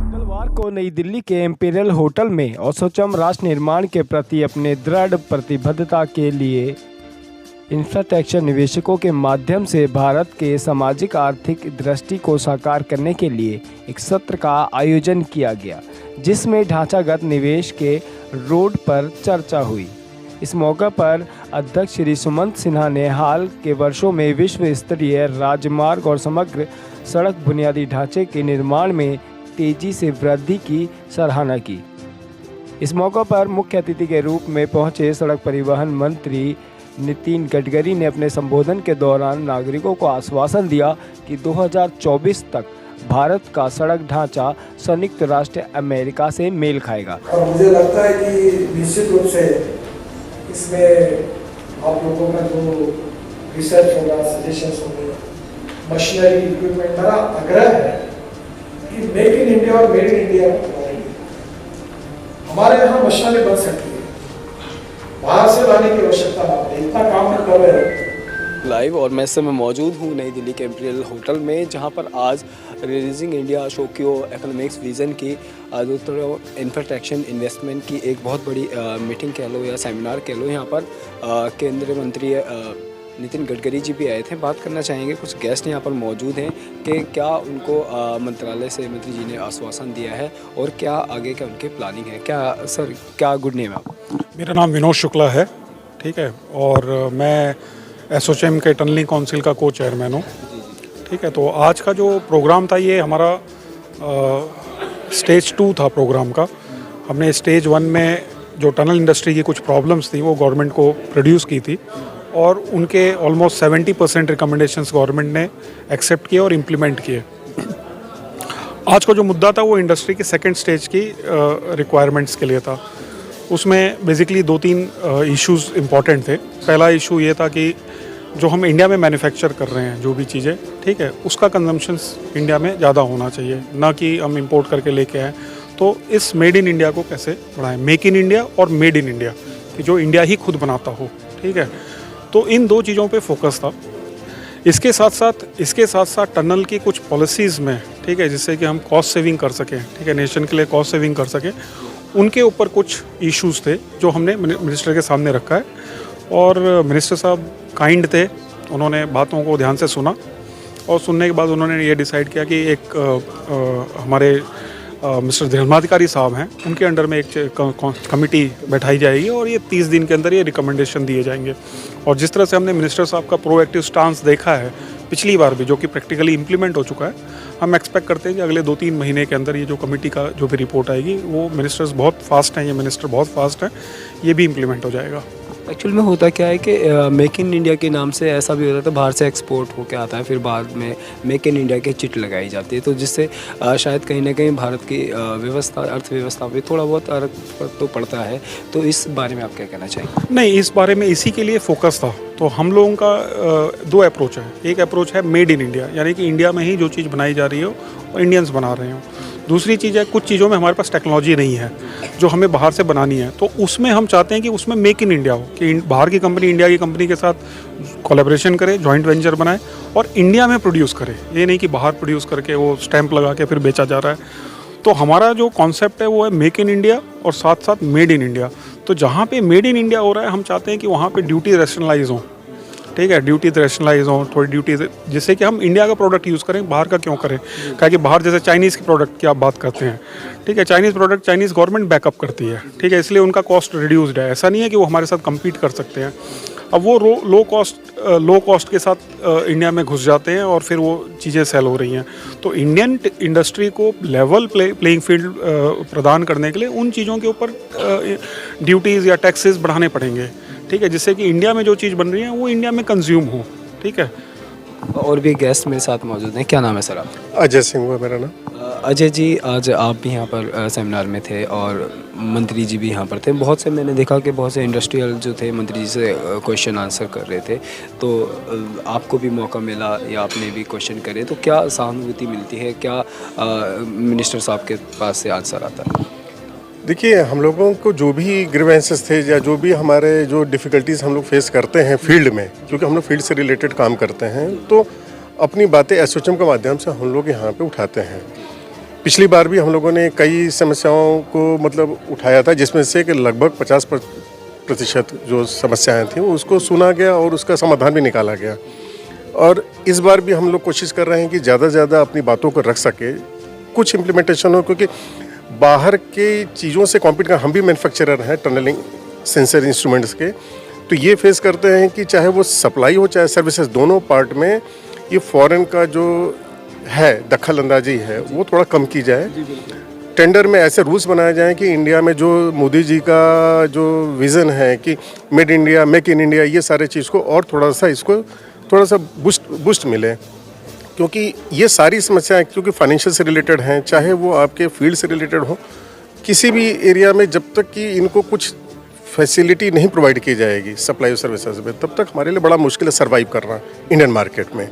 मंगलवार को नई दिल्ली के इंपीरियल होटल में असोचैम राष्ट्र निर्माण के प्रति अपने दृढ़ प्रतिबद्धता के लिए इंफ्रास्ट्रक्चर निवेशकों के माध्यम से भारत के सामाजिक आर्थिक दृष्टि को साकार करने के लिए एक सत्र का आयोजन किया गया, जिसमें ढांचागत निवेश के रोड पर चर्चा हुई। इस मौके पर अध्यक्ष श्री सुमंत सिन्हा ने हाल के वर्षों में विश्व स्तरीय राजमार्ग और समग्र सड़क बुनियादी ढांचे के निर्माण में तेजी से वृद्धि की सराहना की। इस मौके पर मुख्य अतिथि के रूप में पहुंचे सड़क परिवहन मंत्री नितिन गडकरी ने अपने संबोधन के दौरान नागरिकों को आश्वासन दिया कि 2024 तक भारत का सड़क ढांचा संयुक्त राष्ट्र अमेरिका से मेल खाएगा। और मुझे लगता है कि निश्चित रूप से इसमें आप लोगों का जो रिसर्च होगा, सजेशंस होंगे, मशीनरी इक्विपमेंट, मेरा आग्रह है कि मेक इन इंडिया और मेड इन इंडिया हमारे यहाँ मशीनरी बन सकती है, बाहर से लाने की आवश्यकता नहीं है। इतना काम हम कर रहे हैं लाइव। और मैं इस समय मौजूद हूँ नई दिल्ली के इंपीरियल होटल में, जहाँ पर आज releasing India Tokyo economics vision की इंफ्रास्ट्रक्चर इन्वेस्टमेंट की एक बहुत बड़ी मीटिंग कह लो या सेमिनार कह लो। यहाँ पर केंद्रीय मंत्री नितिन गडकरी जी भी आए थे। बात करना चाहेंगे, कुछ गेस्ट यहाँ पर मौजूद हैं कि क्या उनको मंत्रालय से मंत्री जी ने आश्वासन दिया है और क्या आगे का उनके प्लानिंग है। क्या सर, क्या गुड नेम है आपका? मेरा नाम विनोद शुक्ला है, ठीक है, और मैं एसोचैम के टनलिंग काउंसिल का को चेयरमैन हूँ, ठीक है। तो आज का जो प्रोग्राम था ये हमारा स्टेज 2 था प्रोग्राम का। हमने स्टेज 1 में जो टनल इंडस्ट्री की कुछ प्रॉब्लम्स थी वो गवर्नमेंट को प्रोड्यूस की थी और उनके ऑलमोस्ट 70% रिकमेंडेशंस गवर्नमेंट ने एक्सेप्ट किए और इम्प्लीमेंट किए। आज का जो मुद्दा था वो इंडस्ट्री के सेकंड स्टेज की रिक्वायरमेंट्स के लिए था। उसमें बेसिकली 2-3 इश्यूज इम्पॉर्टेंट थे। पहला इशू ये था कि जो हम इंडिया में मैन्युफैक्चर कर रहे हैं जो भी चीज़ें, ठीक है, उसका कंजम्पशंस इंडिया में ज़्यादा होना चाहिए, ना कि हम इंपोर्ट करके लेके आएँ। तो इस मेड इन इंडिया को कैसे बढ़ाएं, मेक इन इंडिया और मेड इन इंडिया, कि जो इंडिया ही खुद बनाता हो, ठीक है। तो इन 2 चीज़ों पे फोकस था। इसके साथ साथ टनल की कुछ पॉलिसीज़ में, ठीक है, जिससे कि हम कॉस्ट सेविंग कर सकें, ठीक है, नेशन के लिए कॉस्ट सेविंग कर सकें, उनके ऊपर कुछ इश्यूज थे जो हमने मिनिस्टर के सामने रखा है। और मिनिस्टर साहब काइंड थे, उन्होंने बातों को ध्यान से सुना और सुनने के बाद उन्होंने ये डिसाइड किया कि एक हमारे मिस्टर धर्माधिकारी साहब हैं, उनके अंडर में एक कमेटी बैठाई जाएगी और ये 30 दिन के अंदर ये रिकमेंडेशन दिए जाएंगे। और जिस तरह से हमने मिनिस्टर साहब का प्रोएक्टिव स्टांस देखा है पिछली बार भी, जो कि प्रैक्टिकली इम्प्लीमेंट हो चुका है, हम एक्सपेक्ट करते हैं कि अगले 2-3 महीने के अंदर ये जो कमेटी का जो भी रिपोर्ट आएगी, वो मिनिस्टर्स बहुत फास्ट हैं, ये मिनिस्टर बहुत फास्ट हैं, ये भी इम्प्लीमेंट हो जाएगा। एक्चुअल में होता क्या है कि मेक इन इंडिया के नाम से ऐसा भी होता था, बाहर से एक्सपोर्ट होकर आता है, फिर बाद में मेक इन इंडिया के चिट लगाई जाती है, तो जिससे शायद कहीं ना कहीं भारत की व्यवस्था, अर्थव्यवस्था पे थोड़ा बहुत फर्क तो पड़ता है। तो इस बारे में आप क्या कहना चाहेंगे? नहीं, इस बारे में इसी के लिए फोकस था। तो हम लोगों का 2 अप्रोच है। एक अप्रोच है मेड इन इंडिया, यानी कि इंडिया में ही जो चीज़ बनाई जा रही हो वो इंडियंस बना रहे हो। दूसरी चीज़ है, कुछ चीज़ों में हमारे पास टेक्नोलॉजी नहीं है जो हमें बाहर से बनानी है, तो उसमें हम चाहते हैं कि उसमें मेक इन इंडिया हो, कि बाहर की कंपनी इंडिया की कंपनी के साथ कोलैबोरेशन करे, जॉइंट वेंचर बनाए और इंडिया में प्रोड्यूस करे। ये नहीं कि बाहर प्रोड्यूस करके वो स्टैंप लगा के फिर बेचा जा रहा है। तो हमारा जो कॉन्सेप्ट है वो है मेक इन इंडिया और साथ साथ मेड इन इंडिया। तो जहाँ पे मेड इन इंडिया हो रहा है, हम चाहते हैं कि वहाँ पे ड्यूटी रैशनलाइज हो, ठीक है, ड्यूटी रैशनलाइज हो, थोड़ी ड्यूटी, जिससे कि हम इंडिया का प्रोडक्ट यूज़ करें, बाहर का क्यों करें। क्या कि बाहर जैसे चाइनीज़ के प्रोडक्ट की आप बात करते हैं, ठीक है, Chinese product Chinese government backup करती है, ठीक है, इसलिए उनका कॉस्ट रिड्यूस्ड है। ऐसा नहीं है कि वो हमारे साथ कम्पीट कर सकते हैं। अब वो लो कॉस्ट के साथ इंडिया में घुस जाते हैं और फिर वो चीज़ें सेल हो रही हैं। तो इंडियन इंडस्ट्री को लेवल प्लेइंग फील्ड प्रदान करने के लिए उन चीज़ों के ऊपर ड्यूटीज़ या टैक्सेस बढ़ाने पड़ेंगे, ठीक है, जिससे कि इंडिया में जो चीज़ बन रही है वो इंडिया में कंज्यूम हो, ठीक है। और भी गेस्ट मेरे साथ मौजूद हैं। क्या नाम है सर आप? अजय सिंह हुआ मेरा नाम। अजय जी, आज आप भी यहाँ पर सेमिनार में थे और मंत्री जी भी यहाँ पर थे। बहुत से मैंने देखा कि बहुत से इंडस्ट्रियल जो थे मंत्री जी से क्वेश्चन आंसर कर रहे थे, तो आपको भी मौका मिला या आपने भी क्वेश्चन करे, तो क्या सहानुभूति मिलती है, क्या मिनिस्टर साहब के पास से आंसर आता है? देखिए, हम लोगों को जो भी ग्रीवेंसेस थे या जो भी हमारे जो डिफ़िकल्टीज़ हम लोग फेस करते हैं फील्ड में, क्योंकि हम लोग फील्ड से रिलेटेड काम करते हैं, तो अपनी बातें एसोचैम के माध्यम से हम लोग यहाँ पे उठाते हैं। पिछली बार भी हम लोगों ने कई समस्याओं को मतलब उठाया था, जिसमें से कि लगभग 50% जो समस्याएं थीं उसको सुना गया और उसका समाधान भी निकाला गया। और इस बार भी हम लोग कोशिश कर रहे हैं कि ज़्यादा से ज़्यादा अपनी बातों को रख सके, कुछ इम्प्लीमेंटेशन हो, क्योंकि बाहर के चीज़ों से कॉम्पीट कर, हम भी मैन्युफैक्चरर हैं टनलिंग सेंसर इंस्ट्रूमेंट्स के, तो ये फेस करते हैं कि चाहे वो सप्लाई हो चाहे सर्विसेज, दोनों पार्ट में ये फॉरेन का जो है दखल अंदाजी है वो थोड़ा कम की जाए। टेंडर में ऐसे रूल्स बनाए जाएं कि इंडिया में जो मोदी जी का जो विज़न है कि made India, make in India, ये सारे चीज़ को और थोड़ा सा बूस्ट मिले, क्योंकि ये सारी समस्याएं क्योंकि फाइनेंशियल से रिलेटेड हैं, चाहे वो आपके फील्ड से रिलेटेड हो, किसी भी एरिया में जब तक कि इनको कुछ फैसिलिटी नहीं प्रोवाइड की जाएगी सप्लाई सर्विसेज में, तब तक हमारे लिए बड़ा मुश्किल है सर्वाइव करना इंडियन मार्केट में।